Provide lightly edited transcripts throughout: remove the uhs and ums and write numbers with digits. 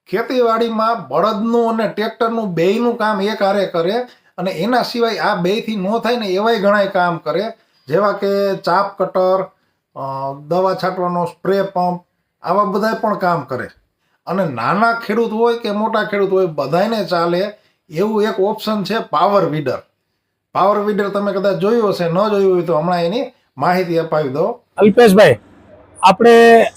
ખેતીવાડીમાં બળદનું અને ટ્રેક્ટરનું બેયનું કામ એક હારે કરે અને એના સિવાય આ બેયથી ન થાય ને એવાય ઘણાય કામ કરે, જેવા કે ચાપ કટર, દવા છાંટવાનો સ્પ્રે પંપ, આવા બધા પણ કામ કરે. અને નાના ખેડૂત હોય કે મોટા ખેડૂત હોય બધાને ચાલે એવું એક ઓપ્શન છે પાવર વીડર. પાવર વીડર તમે કદાચ જોયું હશે, ન જોયું હોય તો હમણાં એની માહિતી અપાવી દો. અલ્પેશભાઈ,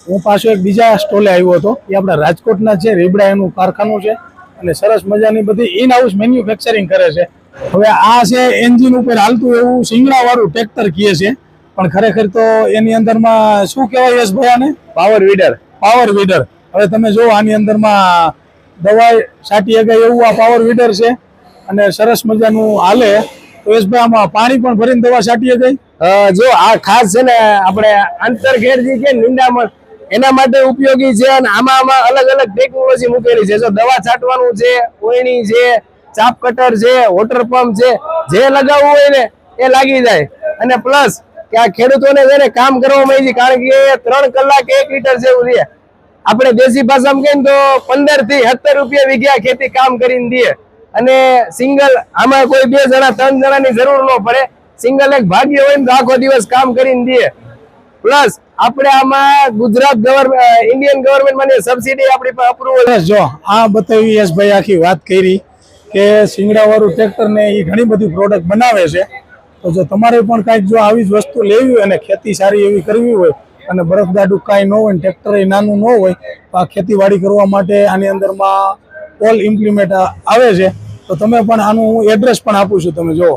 હું પાછો એક બીજા સ્ટોલે આવ્યો હતો. એ આપણા રાજકોટના છે, રીબડા એનું કારખાનું છે અને સરસ મજાની બધી ઇન હાઉસ મેન્યુફેક્ચરિંગ કરે છે. હવે આ છે એન્જિન ઉપર હાલતું એવું સિંગડા વાળું ટ્રેક્ટર કહે છે, પણ ખરેખર તો એની અંદરમાં શું કહેવાય યશભાઈ આને? Power weeder. Power weeder. હવે તમે જો આની અંદરમાં દવા છાંટી શકાય એવું આ પાવર વીડર છે અને સરસ મજાનું હાલે. તો યશભાઈ, આમાં પાણી પણ ભરીને દવા છાંટી શકાય? જો આ ખાસ છે ને આપણે આંતરખેડ જે છે નિંદામણ એના માટે ઉપયોગી છે અને આમાં અલગ અલગ ટેકનોલોજી મૂકેલી છે. જો દવા છાંટવાનું છે, ઓયણી છે, ચાપ કટર છે, વોટર પંપ છે, જે લગાવવું હોય ને એ લાગી જાય. અને પ્લસ કે આ ખેડૂતોને છે ને કામ કરવામાં આવી છે, કારણ કે 3 કલાક 1 લીટર જેવું લે. આપણે દેશી ભાષામાં કહીએ તો 15 થી 17 રૂપિયા વીઘા ખેતી કામ કરીને દે. અને સિંગલ આમાં કોઈ 2 જણા 3 જણાની જરૂર ન પડે. સિંગલ એક ભાગ્ય હોય ને તો આખો દિવસ કામ કરીને દે. પ્લસ આપણે આમાં ગુજરાત ગવર્મેન્ટ, ઇન્ડિયન ગવર્મેન્ટ માં સબસિડી આપણી પાસે અપ્રુવલ. જો આ બતાવી યશભાઈ આખી વાત કરી કે સિંગડા વાળું ટ્રેક્ટર ને એ ઘણી બધી પ્રોડક્ટ બનાવે છે. તો જો તમારે પણ કાંઈક જો આવી જ વસ્તુ લેવી હોય અને ખેતી સારી એવી કરવી હોય અને બરફદાડું કાંઈ ન હોય, ટ્રેક્ટર એ નાનું ન હોય, તો આ ખેતીવાડી કરવા માટે આની અંદરમાં ઓલ ઇમ્પ્લિમેન્ટ આવે છે. તો તમે પણ આનું હું એડ્રેસ પણ આપું છું, તમે જુઓ.